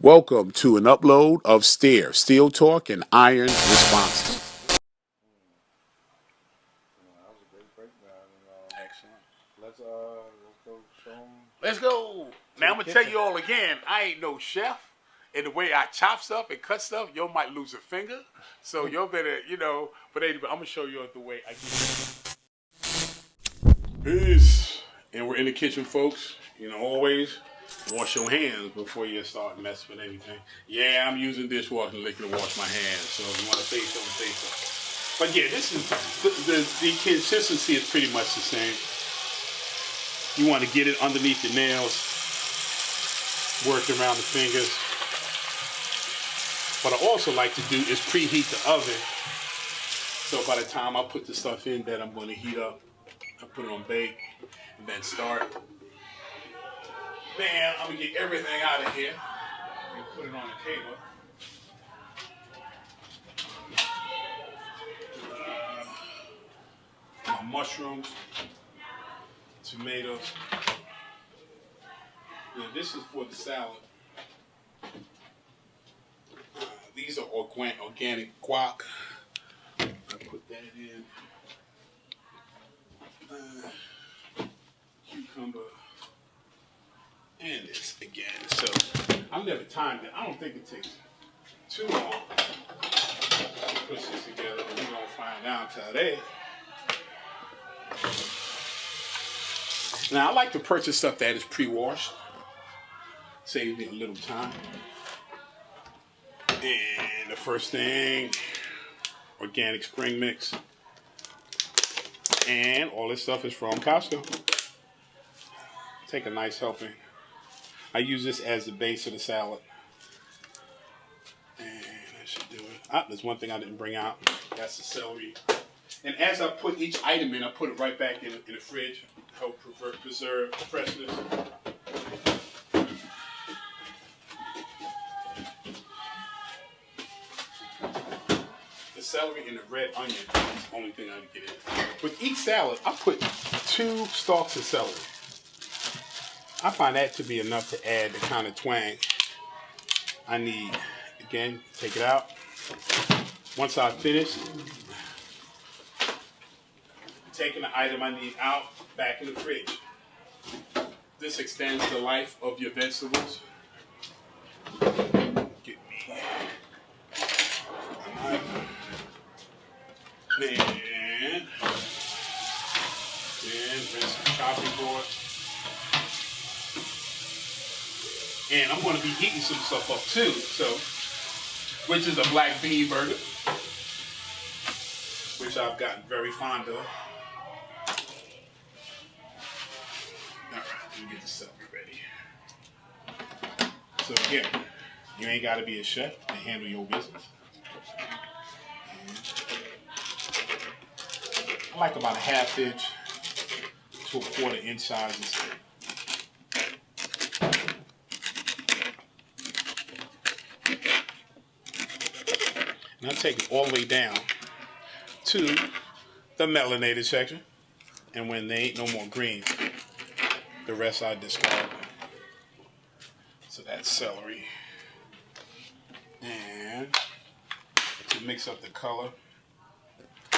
Welcome to an upload of Steel Talk and Iron Responses. That was a great breakdown. Excellent. Let's go show them. Let's go. Now, I'm going to tell you all again, I ain't no chef. And the way I chop stuff and cut stuff, you might lose a finger. So you better, but anyway, I'm going to show you the way I do it. Peace. And we're in the kitchen, folks. Always wash your hands before you start messing with anything. Yeah, I'm using dishwashing liquid to wash my hands. So if you want to say something, say something. But yeah, this is the consistency is pretty much the same. You want to get it underneath your nails, work around the fingers. What I also like to do is preheat the oven. So by the time I put the stuff in that I'm going to heat up, I put it on bake and then start. Then I'm going to get everything out of here and put it on the table. My mushrooms, tomatoes. Now this is for the salad. These are organic guac. I put that in. Cucumber. And this again. So I've never timed it. I don't think it takes too long to put this together. We're going to find out today. Now I like to purchase stuff that is pre-washed. Saves me a little time. And the first thing, organic spring mix. And all this stuff is from Costco. Take a nice helping. I use this as the base of the salad. And that should do it. There's one thing I didn't bring out. That's the celery. And as I put each item in, I put it right back in the fridge. Help preserve freshness. The celery and the red onion is the only thing I get in. With each salad, I put 2 stalks of celery. I find that to be enough to add the kind of twang I need. Again, take it out. Once I've finished, taking the item I need out, back in the fridge. This extends the life of your vegetables. Get me a knife. And rinse the chopping board. And I'm going to be heating some stuff up too, which is a black bean burger, which I've gotten very fond of. All right, let me get the celery ready. So again, you ain't got to be a chef to handle your business. I like about a 1/2 inch to a 1/4 inch sizes. And I take it all the way down to the melanated section. And when there ain't no more green, the rest I discard. So that's celery. And to mix up the color,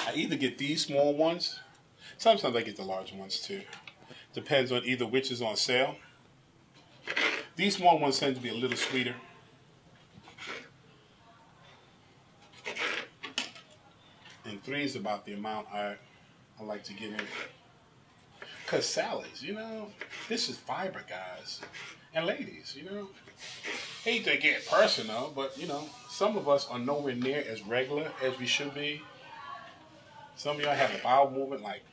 I either get these small ones. Sometimes I get the large ones too. Depends on either which is on sale. These small ones tend to be a little sweeter. And 3 is about the amount I like to get in. Because salads, this is fiber, guys. And ladies, hate to get personal, but, some of us are nowhere near as regular as we should be. Some of y'all have a bowel movement like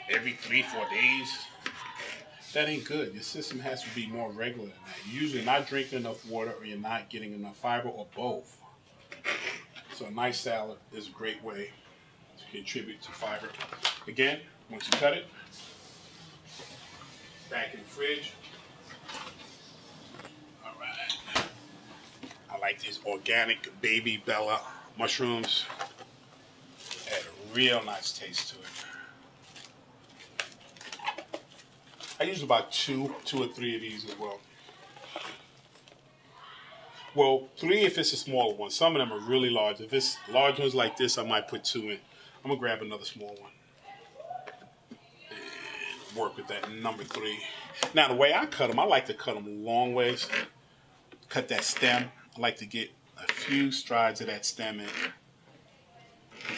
every 3-4 days. That ain't good. Your system has to be more regular than that. You're usually not drinking enough water, or you're not getting enough fiber, or both. So a nice salad is a great way to contribute to fiber. Again, once you cut it, back in the fridge. All right. I like these organic baby Bella mushrooms. Add a real nice taste to it. I use about two or three of these as well. Well, 3 if it's a smaller one. Some of them are really large. If it's large ones like this, I might put 2 in. I'm going to grab another small one and work with that number 3. Now, the way I cut them, I like to cut them long ways. Cut that stem. I like to get a few strides of that stem in.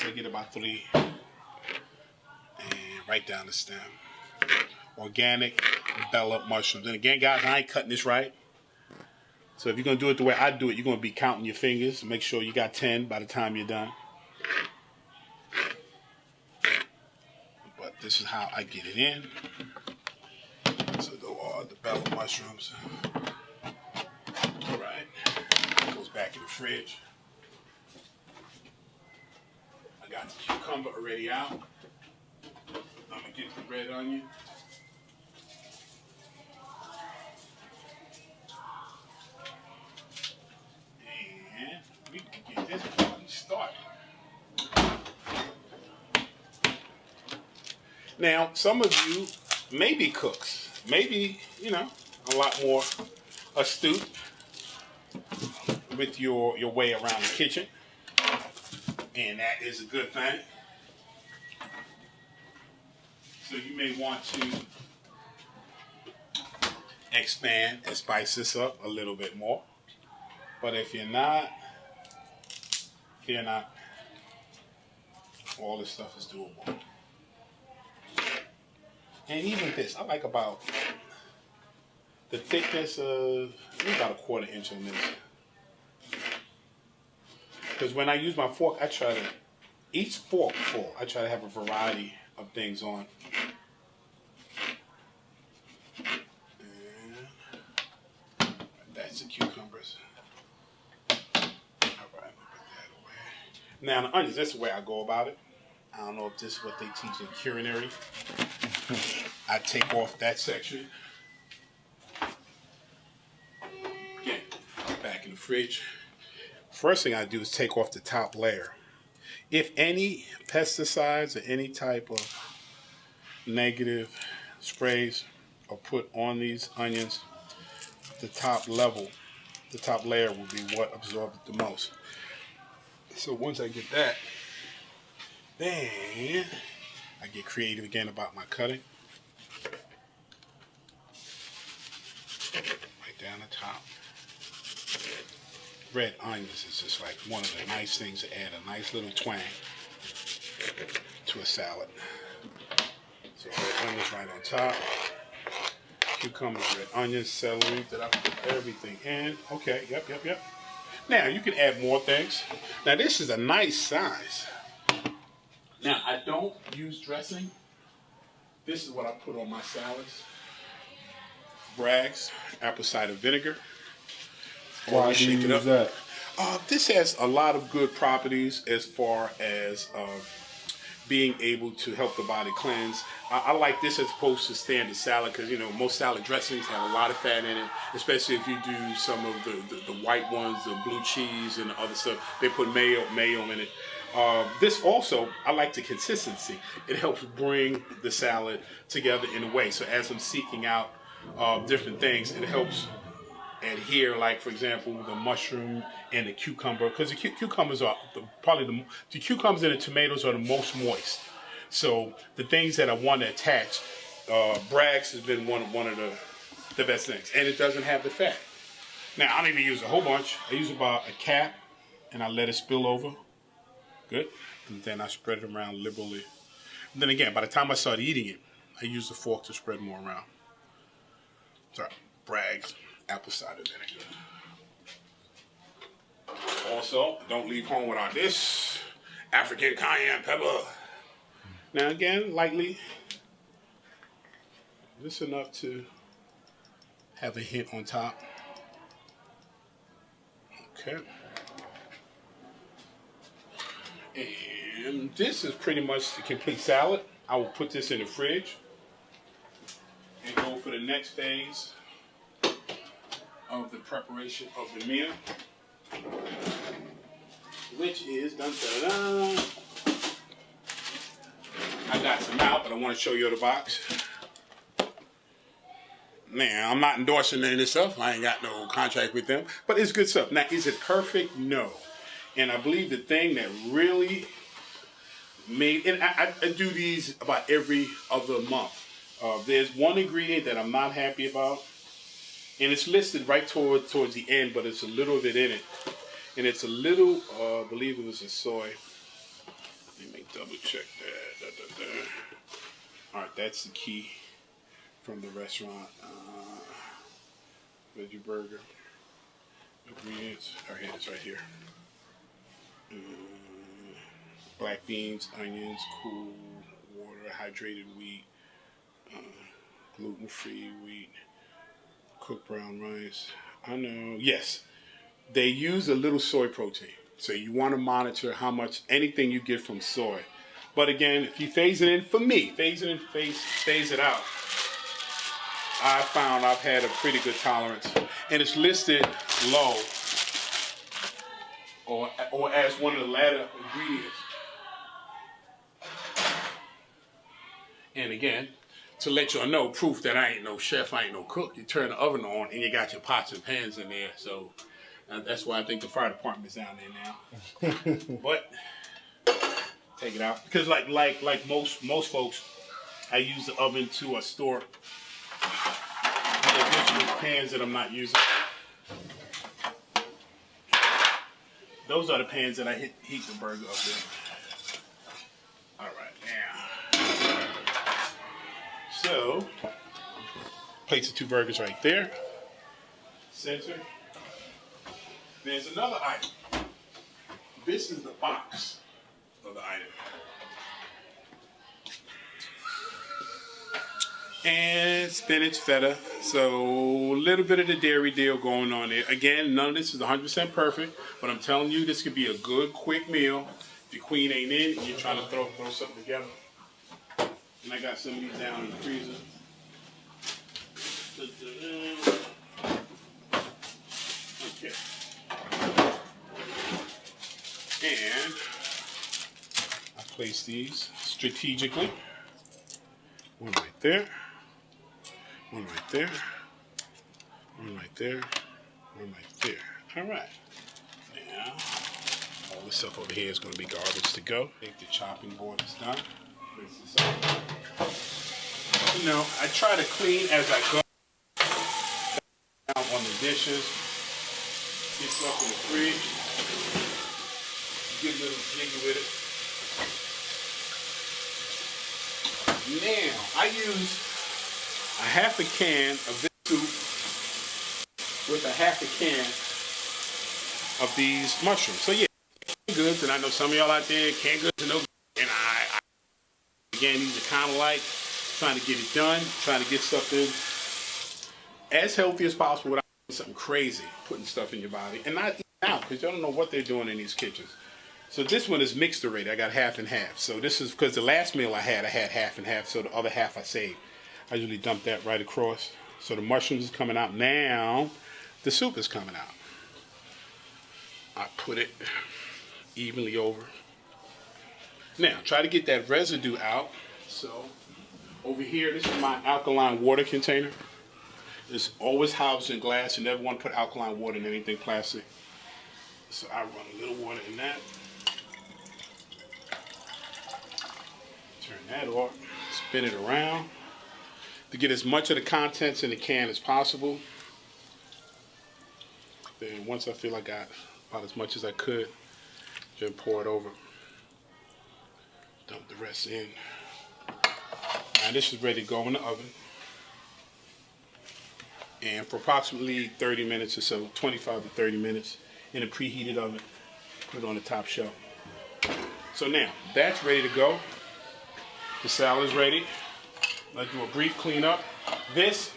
So I get about 3 and right down the stem. Organic bella mushrooms. And again, guys, I ain't cutting this right. So if you're going to do it the way I do it, you're going to be counting your fingers. Make sure you got 10 by the time you're done. But this is how I get it in. So those are the bella mushrooms. All right. Goes back in the fridge. I got the cucumber already out. I'm going to get the red onion. And we can get this party started. Now, some of you may be cooks. Maybe, a lot more astute with your way around the kitchen. And that is a good thing. So you may want to expand and spice this up a little bit more. But if you're not, fear not. All this stuff is doable. And even this, I like about the thickness of about a 1/4 inch on this. Because when I use my fork, I try to, each forkful, I try to have a variety of things on. And that's the cucumbers. All right, put that away. Now the onions, that's the way I go about it. I don't know if this is what they teach in culinary. I take off that section. Again, back in the fridge. First thing I do is take off the top layer. If any pesticides or any type of negative sprays are put on these onions, the top layer will be what absorbs it the most. So once I get that, then I get creative again about my cutting. Right down the top. Red onions is just like one of the nice things to add a nice little twang to a salad. So red onions right on top. Cucumbers, red onions, celery. Did I put everything in? Okay, yep. Now you can add more things. Now this is a nice size. Now I don't use dressing. This is what I put on my salads. Bragg's apple cider vinegar. Why do you use that? This has a lot of good properties as far as being able to help the body cleanse. I like this as opposed to standard salad because, most salad dressings have a lot of fat in it, especially if you do some of the white ones, the blue cheese and the other stuff. They put mayo in it. This also, I like the consistency. It helps bring the salad together in a way. So as I'm seeking out different things, it helps adhere, like for example, the mushroom and the cucumber, because the cucumbers are the cucumbers and the tomatoes are the most moist. So the things that I want to attach, Bragg's has been one of the best things, and it doesn't have the fat. Now I don't even use a whole bunch. I use about a cap, and I let it spill over. Good, and then I spread it around liberally. And then again, by the time I start eating it, I use the fork to spread more around. Sorry, Bragg's apple cider vinegar. Also, don't leave home without this African cayenne pepper. Now again, lightly, just enough to have a hint on top. Okay. And this is pretty much the complete salad. I will put this in the fridge and go for the next phase of the preparation of the meal, which is dun-dun-dun. I got some out, but I want to show you the box. Now, I'm not endorsing any of this stuff. I ain't got no contract with them. But it's good stuff. Now, is it perfect? No. And I believe the thing that really made, and I do these about every other month. There's one ingredient that I'm not happy about, and it's listed right towards the end, but it's a little bit in it. And it's a little, I believe it was a soy. Let me double check that. All right, that's the key from the restaurant. Veggie burger. Ingredients. All right, it's right here. Black beans, onions, cool water, hydrated wheat, gluten-free wheat, cooked brown rice. I know. Yes, they use a little soy protein. So you want to monitor how much anything you get from soy. But again, if you phase it in, for me, phase it out, I found I've had a pretty good tolerance. And it's listed low or as one of the latter ingredients. And again, to let y'all know, proof that I ain't no chef, I ain't no cook, you turn the oven on and you got your pots and pans in there. So that's why I think the fire department is down there now. But take it out. Because like most folks, I use the oven to store the additional pans that I'm not using. Those are the pans that I heat the burger up in. All right, now. So, plates of 2 burgers right there. Center. There's another item. This is the box of the item. And spinach feta. So a little bit of the dairy deal going on there. Again, none of this is 100% perfect, but I'm telling you, this could be a good, quick meal. If your queen ain't in and you're trying to throw something together. And I got some of these down in the freezer. Okay. And I place these strategically. One right there. One right there. One right there. One right there. All right. Now, all this stuff over here is going to be garbage to go. I think the chopping board is done. Place this up. You know, I try to clean as I go. Down on the dishes. Get stuff in the fridge. Get a little jiggy with it. Now, I use a half a can of this soup with a half a can of these mushrooms. So yeah, canned goods, and I know some of y'all out there, canned goods are no good. And I again, these are kind of like trying to get it done, trying to get stuff in as healthy as possible without doing something crazy, putting stuff in your body. And not eating out, because you don't know what they're doing in these kitchens. So this one is mixed already. I got half and half. So this is because the last meal I had half and half. So the other half I saved. I usually dump that right across. So the mushrooms is coming out. Now the soup is coming out. I put it evenly over. Now try to get that residue out. So over here, this is my alkaline water container. It's always housed in glass. You never want to put alkaline water in anything plastic. So I run a little water in that. Turn that off, spin it around to get as much of the contents in the can as possible. Then once I feel I got about as much as I could, just pour it over. Dump the rest in. Now this is ready to go in the oven. And for approximately 30 minutes or so, 25 to 30 minutes in a preheated oven, put it on the top shelf. So now, that's ready to go. The salad is ready. Let's do a brief cleanup. This,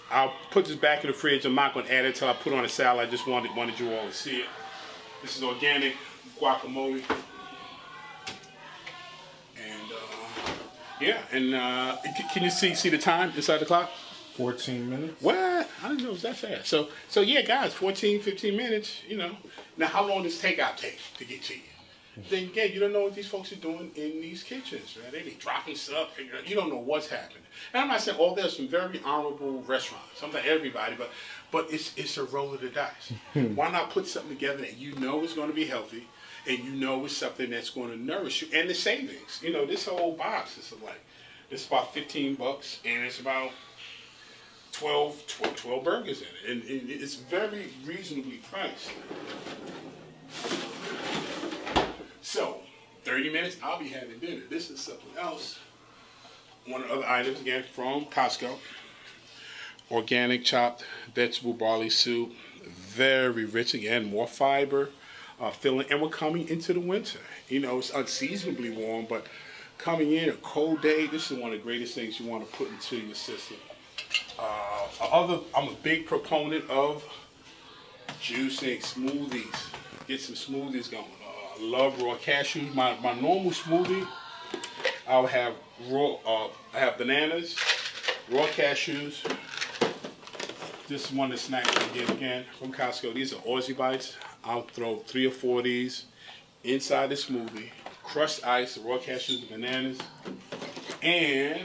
I'll put this back in the fridge. I'm not going to add it until I put it on the salad. I just wanted you all to see it. This is organic guacamole. And yeah, and can you see the time inside the clock? 14 minutes. What? I didn't know it was that fast. So yeah, guys, 14, 15 minutes, you know. Now, how long does takeout take to get to you? then again, you don't know what these folks are doing in these kitchens, right? They be dropping stuff. You don't know what's happening. And I'm not saying, there's some very honorable restaurants. I'm not everybody, but it's a roll of the dice. Why not put something together that you know is going to be healthy, and you know it's something that's going to nourish you, and the savings. This whole box is it's about $15, and it's about 12 burgers in it, and it's very reasonably priced. So, 30 minutes, I'll be having dinner. This is something else. One of the other items, again, from Costco. Organic chopped vegetable barley soup. Very rich, again, more fiber, filling. And we're coming into the winter. It's unseasonably warm, but coming in a cold day, this is one of the greatest things you want to put into your system. I'm a big proponent of juicing, smoothies. Get some smoothies going. I love raw cashews. My normal smoothie, I'll have I have bananas, raw cashews. This is one of the snacks I get again from Costco. These are Aussie Bites. I'll throw 3 or 4 of these inside the smoothie. Crushed ice, raw cashews, and bananas, and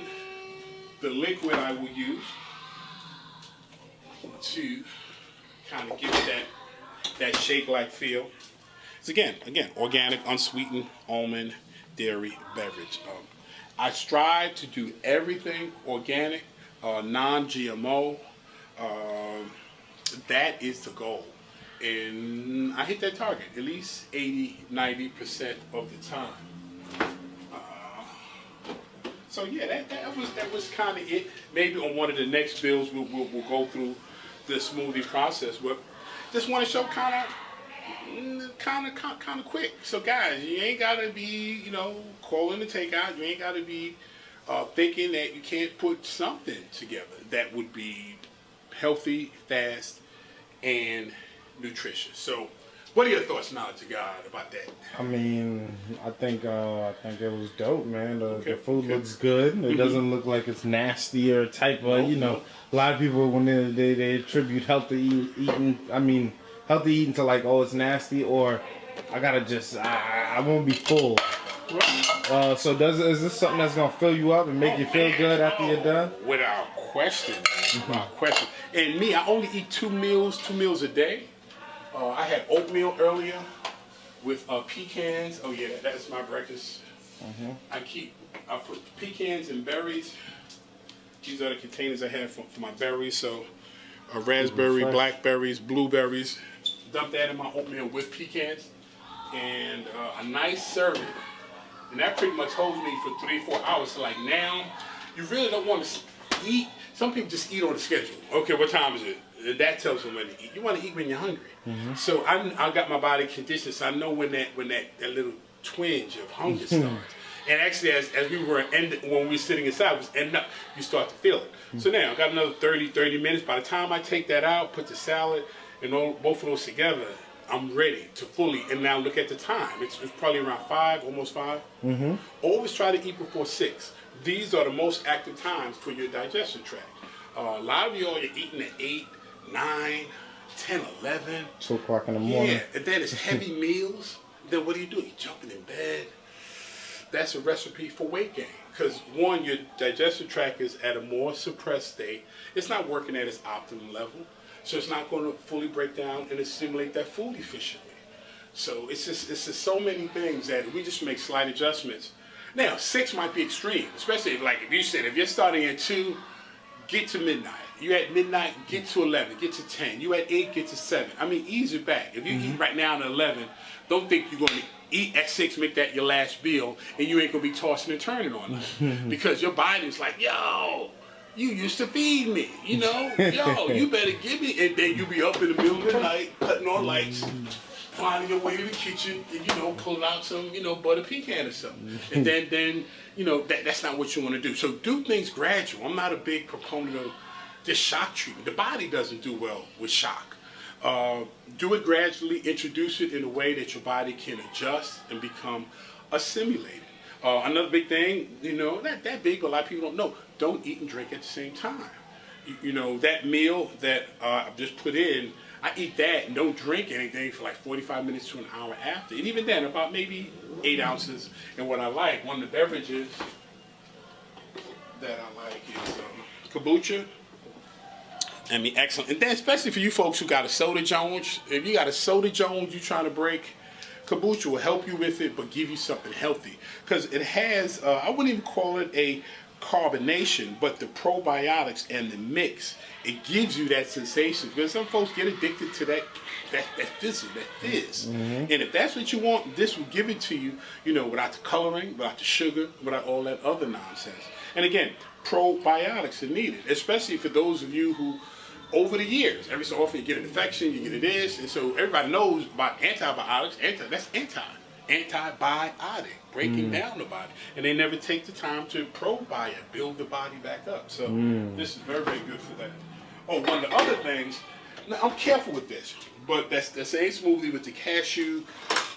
the liquid I will use to kind of give it that shake-like feel. It's again, organic, unsweetened almond dairy beverage. I strive to do everything organic, non-GMO. That is the goal. And I hit that target at least 80-90% of the time. So yeah, that was kind of it. Maybe on one of the next builds we'll go through the smoothie process. But just want to show kind of quick. So guys, you ain't gotta be calling the takeout. You ain't gotta be thinking that you can't put something together that would be healthy, fast, and nutritious. So, what are your thoughts, knowledge to God, about that? I mean, I think it was dope, man. The food looks good. It doesn't look like it's nasty or type of, a lot of people when they attribute healthy eating to like, it's nasty, or I gotta I won't be full. Right. So is this something that's gonna fill you up and make you feel good after you're done? Without question, without question. And me, I only eat 2 meals a day. I had oatmeal earlier with pecans. Oh yeah, that's my breakfast. I put pecans and berries. These are the containers I have for my berries. So raspberry, blackberries, blueberries. Dump that in my oatmeal with pecans and a nice serving. And that pretty much holds me for 3-4 hours. So like now, you really don't want to eat. Some people just eat on the schedule. Okay, what time is it? That tells them when to eat. You want to eat when you're hungry. So I got my body conditioned, so I know when that little twinge of hunger starts. And actually, as we were when we were sitting inside, it was ending up, you start to feel it. So now I got another 30 minutes. By the time I take that out, put the salad and both of those together, I'm ready to fully. And now look at the time. It's probably around 5, almost 5. Always try to eat before 6. These are the most active times for your digestion tract. A lot of y'all, you're eating at 8, 9, 10, 11. 2 o'clock in the morning. Yeah, and then it's heavy meals. Then what do? You're jumping in bed. That's a recipe for weight gain. Because one, your digestive tract is at a more suppressed state. It's not working at its optimum level. So it's not going to fully break down and assimilate that food efficiently. So it's just so many things that we just make slight adjustments. Now, 6 might be extreme, especially if you're starting at 2, get to midnight. You at midnight, get to 11, get to 10. You at 8, get to 7. I mean, ease it back. If you eat right now at 11, don't think you're going to eat at 6, make that your last meal, and you ain't going to be tossing and turning on that. Because your body's like, yo, you used to feed me, yo, you better give me. And then you be up in the middle of the night, cutting on lights, finding your way to the kitchen, and, pulling out some, butter pecan or something. And then that's not what you want to do. So do things gradual. I'm not a big proponent of this shock treatment. The body doesn't do well with shock. Do it gradually, introduce it in a way that your body can adjust and become assimilated. Another big thing, not that big, but a lot of people don't know, don't eat and drink at the same time. That meal that I've just put in, I eat that and don't drink anything for like 45 minutes to an hour after. And even then, about maybe 8 ounces. And what I like, one of the beverages that I like is kombucha. I mean, excellent. And then especially for you folks who got a soda Jones, if you got a soda Jones you're trying to break, kombucha will help you with it, but give you something healthy. Because it has, I wouldn't even call it a carbonation, but the probiotics and the mix, it gives you that sensation. Because some folks get addicted to that fizzle, that fizz. And if that's what you want, this will give it to you, you know, without the coloring, without the sugar, without all that other nonsense. And again, probiotics are needed, especially for those of you who, over the years, every so often you get an infection, you get this, and so everybody knows about antibiotics. That's antibiotic, breaking down the body, and they never take the time to probiotic, build the body back up. So this is very, very good for that. Oh, one of the other things, now I'm careful with this, but that's the same smoothie with the cashew,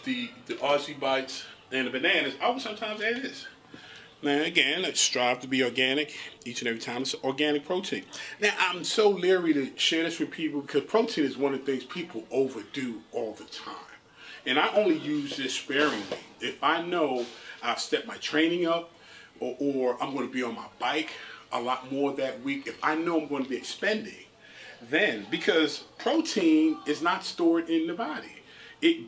the Aussie bites, and the bananas. I would sometimes add this. Now, again, let's strive to be organic each and every time. It's organic protein. Now, I'm so leery to share this with people because protein is one of the things people overdo all the time. And I only use this sparingly. If I know I've stepped my training up or I'm going to be on my bike a lot more that week, if I know I'm going to be expending, then, because protein is not stored in the body.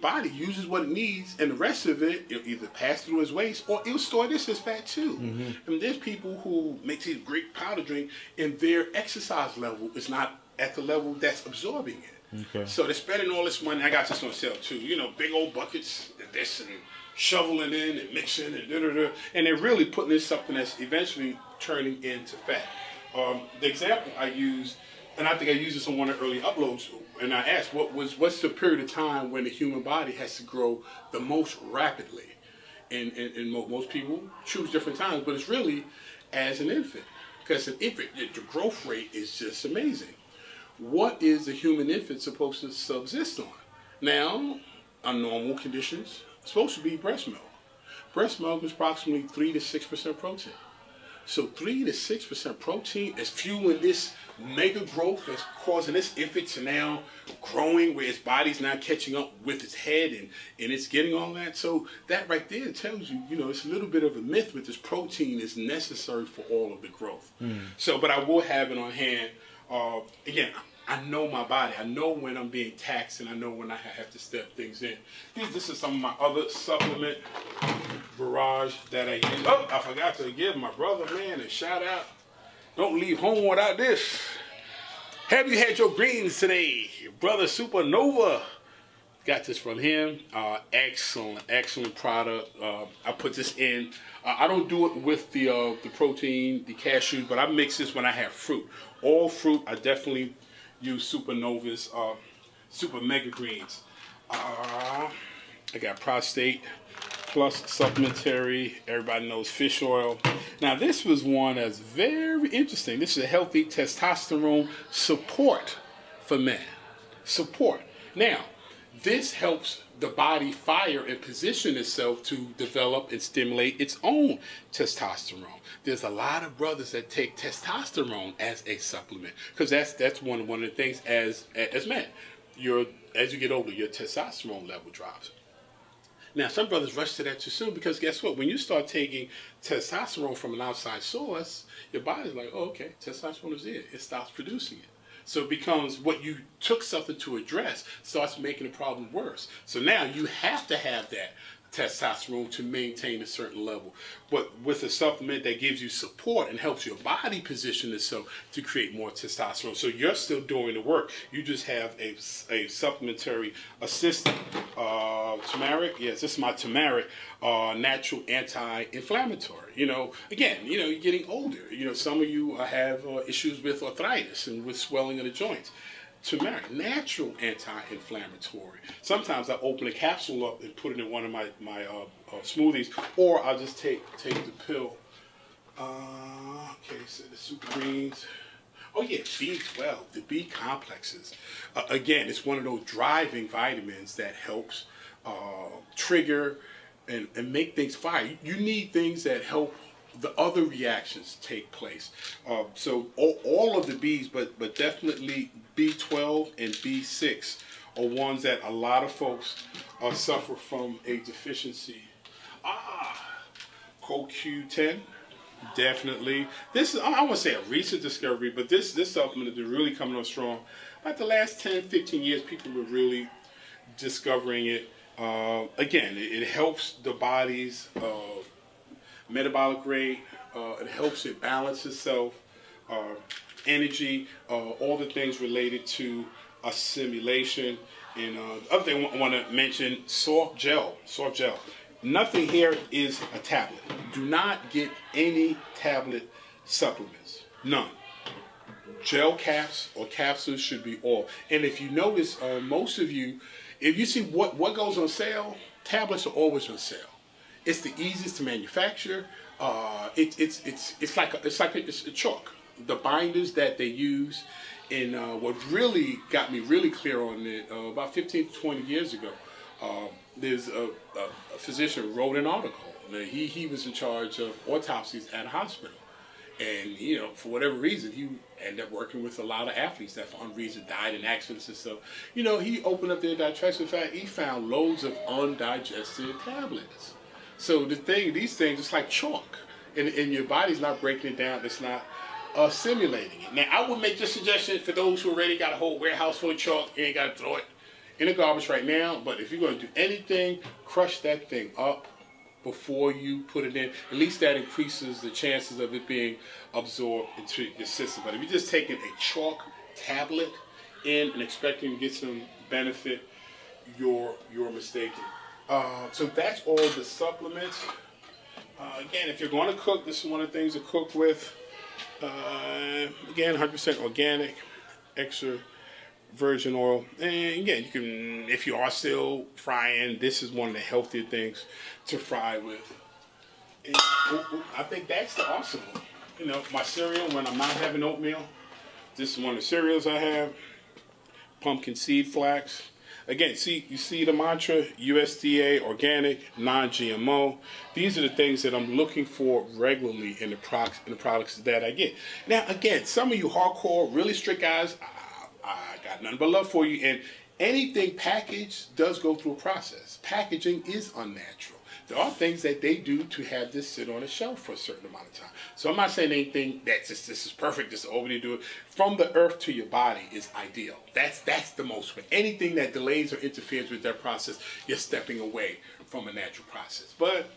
Body uses what it needs, and the rest of it, it'll either pass through as waste or it'll store this as fat too. And there's people who make these great powder drink, and their exercise level is not at the level that's absorbing it. Okay. So they're spending all this money. I got this on sale too. You know, big old buckets and this and shoveling in and mixing and da-da-da. And they're really putting in something that's eventually turning into fat. The example I use, and I think I used this on one of the early uploads, and I asked, what's the period of time when the human body has to grow the most rapidly? And most people choose different times, but it's really as an infant. Because an infant, the growth rate is just amazing. What is the human infant supposed to subsist on? Now, on normal conditions, it's supposed to be breast milk. Breast milk is approximately 3 to 6% protein. So 3 to 6% protein is fueling this mega growth that's causing this infant to now growing where its body's not catching up with its head and it's getting all that. So that right there tells you, you know, it's a little bit of a myth, but this protein is necessary for all of the growth. So, but I will have it on hand. Again, I know my body. I know when I'm being taxed, and I know when I have to step things in. This is some of my other supplement barrage that I use. Oh, I forgot to give my brother, man, a shout out. Don't leave home without this. Have you had your greens today? Brother Supernova. Got this from him. Excellent product. I put this in. I don't do it with the protein, the cashews, but I mix this when I have fruit. All fruit, I definitely use Supernova's Super Mega Greens. I got Prostate Plus Supplementary. Everybody knows fish oil. Now this was one that's very interesting. This is a healthy testosterone support for men. Support. Now, this helps the body fire and position itself to develop and stimulate its own testosterone. There's a lot of brothers that take testosterone as a supplement because that's one of the things as men. As you get older, your testosterone level drops. Now, some brothers rush to that too soon because guess what? When you start taking testosterone from an outside source, your body's like, oh, okay, testosterone is there. It stops producing it. So it becomes what you took something to address starts making the problem worse. So now you have to have that testosterone to maintain a certain level. But with a supplement that gives you support and helps your body position itself to create more testosterone. So you're still doing the work. You just have a supplementary assistant. Turmeric, yes, this is my turmeric, natural anti-inflammatory. You know, again, you know, you're getting older. You know, some of you have issues with arthritis and with swelling of the joints. Turmeric, natural anti-inflammatory. Sometimes I open a capsule up and put it in one of my smoothies, or I'll just take the pill. Okay, so the super greens. Oh yeah, B12, the B complexes. Again, it's one of those driving vitamins that helps trigger and make things fire. You need things that help the other reactions take place. So all of the B's, but definitely B12 and B6 are ones that a lot of folks suffer from a deficiency. CoQ10, definitely. This is, I won't say a recent discovery, but this supplement is really coming on strong. About the last 10, 15 years, people were really discovering it. Again, it helps the body's metabolic rate. It helps it balance itself, energy, all the things related to assimilation. And the other thing I want to mention, soft gel. Nothing here is a tablet. Do not get any tablet supplements. None. Gel caps or capsules should be all. And if you notice, most of you, if you see what goes on sale, tablets are always on sale. It's the easiest to manufacture. It's a chalk. The binders that they use, and what really got me really clear on it about 15 to 20 years ago. There's a physician who wrote an article. He was in charge of autopsies at a hospital, and for whatever reason he ended up working with a lot of athletes that for some reason died in accidents and stuff. He opened up their digestive tract. He found loads of undigested tablets. So these things, it's like chalk, and your body's not breaking it down. It's not assimilating it. Now, I would make this suggestion for those who already got a whole warehouse full of chalk. You ain't got to throw it in the garbage right now. But if you're going to do anything, crush that thing up before you put it in. At least that increases the chances of it being absorbed into your system. But if you're just taking a chalk tablet in and expecting to get some benefit, you're mistaken. So that's all the supplements. Again, if you're going to cook, this is one of the things to cook with. Again, 100% organic, extra virgin oil. And again, you can, if you are still frying, this is one of the healthier things to fry with. And I think that's the arsenal. My cereal, when I'm not having oatmeal, this is one of the cereals I have. Pumpkin seed flax. Again, you see the mantra, USDA, organic, non-GMO. These are the things that I'm looking for regularly in the products that I get. Now, again, some of you hardcore, really strict guys, I got nothing but love for you. And anything packaged does go through a process. Packaging is unnatural. There are things that they do to have this sit on a shelf for a certain amount of time. So I'm not saying anything that's just, this is perfect, this is overly do it. From the earth to your body is ideal. That's the most way. Anything that delays or interferes with that process, you're stepping away from a natural process. But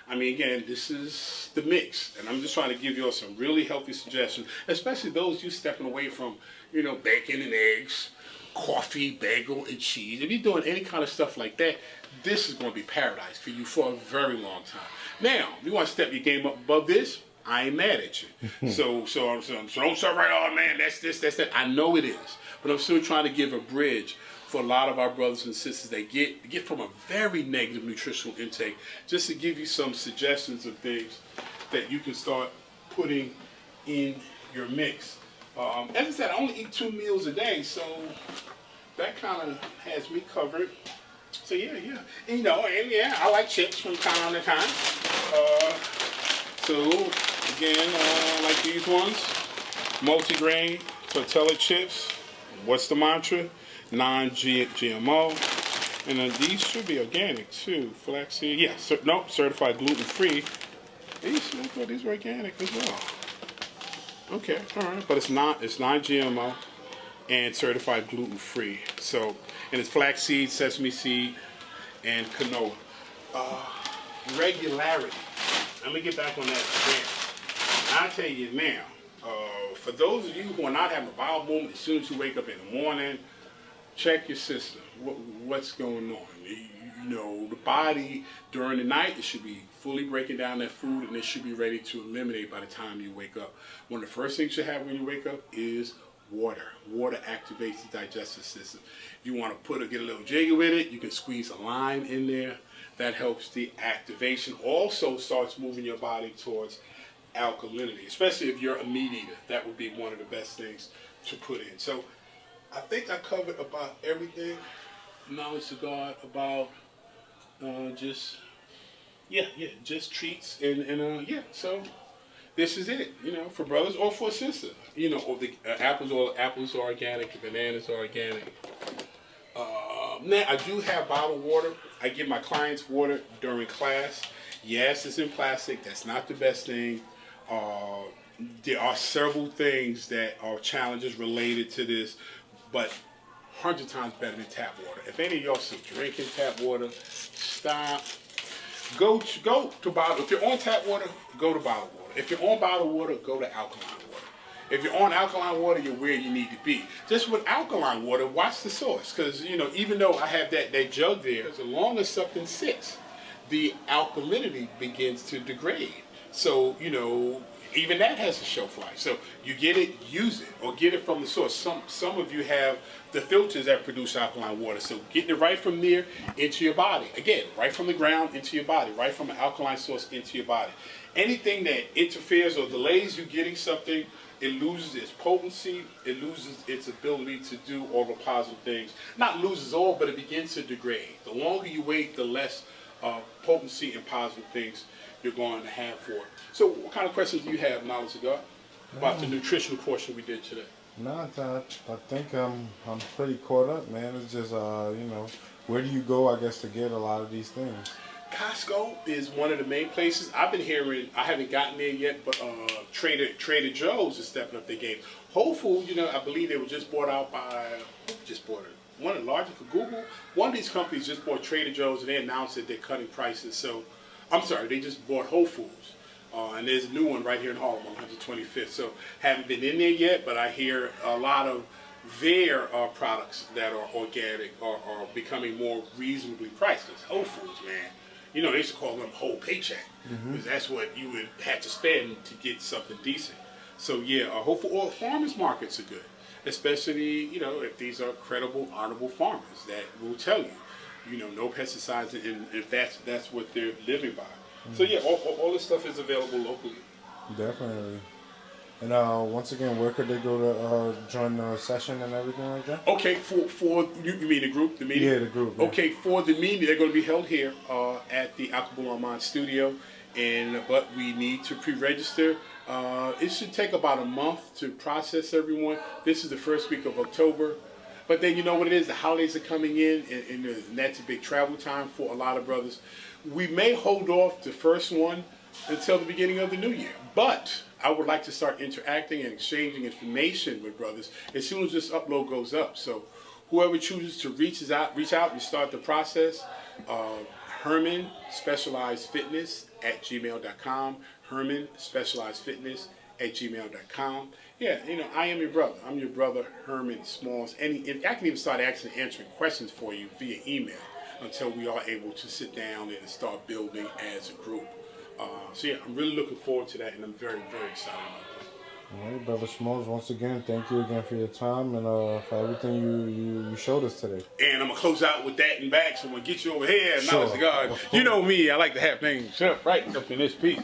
I mean, again, this is the mix, and I'm just trying to give you all some really healthy suggestions, especially those you stepping away from, bacon and eggs, coffee, bagel, and cheese. If you're doing any kind of stuff like that, this is going to be paradise for you for a very long time. Now, if you want to step your game up above this, I ain't mad at you. So don't start right, oh man, that's this, that's that. I know it is, but I'm still trying to give a bridge for a lot of our brothers and sisters that get from a very negative nutritional intake, just to give you some suggestions of things that you can start putting in your mix. As I said, I only eat 2 meals a day, so that kind of has me covered. So yeah. And, I like chips from time to time. So again, like these ones, multigrain tortilla chips. What's the mantra? Non-GMO. And then these should be organic too. Flaxseed, yeah, certified gluten-free. These are organic as well. Okay, all right, but it's non-GMO and certified gluten-free. So, and it's flaxseed, sesame seed, and canola. Regularity. Let me get back on that again. I'll tell you now, for those of you who are not having a bowel movement as soon as you wake up in the morning, check your system. What's going on? The body during the night, it should be fully breaking down that food, and it should be ready to eliminate by the time you wake up. One of the first things you have when you wake up is water. Water activates the digestive system. You want to get a little jiggy with it, you can squeeze a lime in there. That helps the activation. Also starts moving your body towards alkalinity, especially if you're a meat eater. That would be one of the best things to put in. So I think I covered about everything. Knowledge to God about just treats and so this is it, for brothers or for sisters. Or the apples are organic, the bananas are organic. Now, I do have bottled water. I give my clients water during class. Yes, it's in plastic. That's not the best thing. There are several things that are challenges related to this, but 100 times better than tap water. If any of y'all still drinking tap water, stop. Go to bottled. If you're on tap water, go to bottled water. If you're on bottled water, go to alkaline water. If you're on alkaline water, you're where you need to be. Just with alkaline water, watch the source. Because, even though I have that jug there, as long as something sits, the alkalinity begins to degrade. So, even that has a shelf life. So you get it, use it, or get it from the source. Some of you have the filters that produce alkaline water. So getting it right from there into your body. Again, right from the ground into your body, right from an alkaline source into your body. Anything that interferes or delays you getting something, it loses its potency, it loses its ability to do all the positive things. Not loses all, but it begins to degrade. The longer you wait, the less potency and positive things you're going to have for it. So what kind of questions do you have, Knowledge of God, about the nutritional portion we did today? No, I think I'm pretty caught up, man. It's just, where do you go, I guess, to get a lot of these things? Costco is one of the main places. I've been hearing, I haven't gotten there yet, but Trader Joe's is stepping up their game. Whole Foods, I believe they were just bought out by, one of the largest for Google. One of these companies just bought Trader Joe's and they announced that they're cutting prices. So, they just bought Whole Foods. And there's a new one right here in Harlem on 125th. So, haven't been in there yet, but I hear a lot of their products that are organic are becoming more reasonably priced. Because Whole Foods, man, they used to call them whole paycheck. Because that's what you would have to spend to get something decent. So, yeah, hopefully all farmers markets are good. Especially, if these are credible, honorable farmers that will tell you, no pesticides, and if that's what they're living by. So yeah, all this stuff is available locally. Definitely. And once again, where could they go to join the session and everything like that? Okay, for you mean the group, the meeting? Yeah, the group. Yeah. Okay, for the meeting, they're going to be held here at the Alcohol Online studio, but we need to pre-register. It should take about a month to process everyone. This is the first week of October. But then you know what it is, the holidays are coming in, and that's a big travel time for a lot of brothers. We may hold off the first one until the beginning of the new year. But I would like to start interacting and exchanging information with brothers as soon as this upload goes up. So whoever chooses to reach out and start the process, hermanspecializedfitness @gmail.com, hermanspecializedfitness@gmail.com. Yeah, I am your brother. I'm your brother, Herman Smalls. And I can even start answering questions for you via email until we are able to sit down and start building as a group. So yeah, I'm really looking forward to that, and I'm very, very excited about this. All right, Brother Smalls, once again, thank you again for your time and for everything you showed us today. And I'm going to close out with that and back, so I'm going to get you over here. Sure. Knowledge of God. You know me, I like to have things right up in this piece.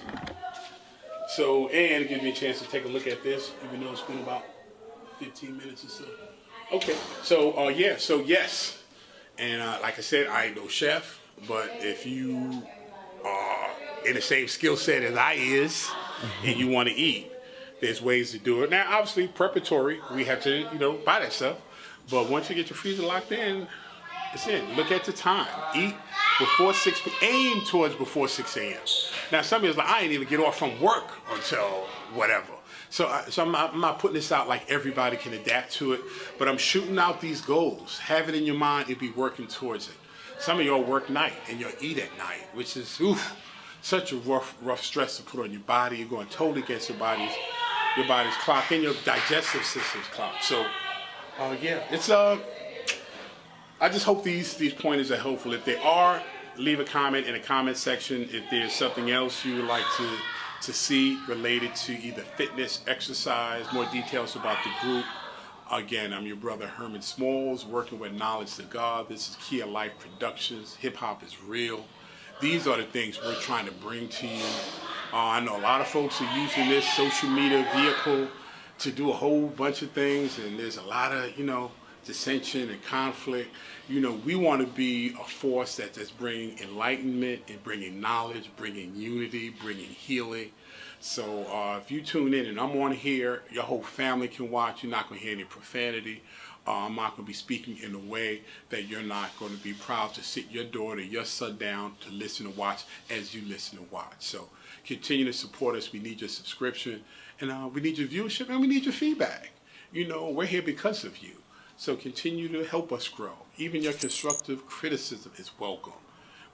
So, and give me a chance to take a look at this, even though it's been about 15 minutes or so. Okay, so yes. And like I said, I ain't no chef, but if you are in the same skill set as I is, and you want to eat, there's ways to do it. Now, obviously, preparatory, we have to, buy that stuff. But once you get your freezer locked in, it's in. Look at the time. Eat before 6 p.m. Aim towards before 6 a.m. Now, some of you is like, I ain't even get off from work until whatever. So I'm not putting this out like everybody can adapt to it, but I'm shooting out these goals. Have it in your mind and be working towards it. Some of y'all work night and you'll eat at night, which is such a rough stress to put on your body. You're going totally against your body's clock and your digestive system's clock. So, it's I just hope these pointers are helpful. If they are, leave a comment in the comment section. If there's something else you would like to see related to either fitness, exercise, more details about the group. Again, I'm your brother Herman Smalls, working with Knowledge of God. This is Key Productions. Hip hop is real. These are the things we're trying to bring to you. I know a lot of folks are using this social media vehicle to do a whole bunch of things, and there's a lot of, dissension and conflict. You know, we want to be a force that's bringing enlightenment and bringing knowledge, bringing unity, bringing healing. So if you tune in and I'm on here, your whole family can watch. You're not going to hear any profanity. I'm not going to be speaking in a way that you're not going to be proud to sit your daughter, your son down to listen and watch as you listen and watch. So continue to support us. We need your subscription, and we need your viewership, and we need your feedback. You know, we're here because of you. So continue to help us grow. Even your constructive criticism is welcome.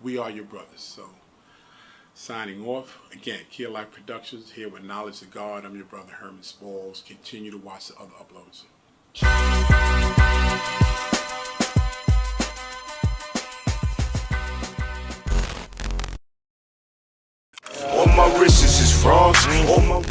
We are your brothers. So signing off. Again, Key of Life Productions here with Knowledge of God. I'm your brother Herman Smalls. Continue to watch the other uploads. All my wrists is frogs. All my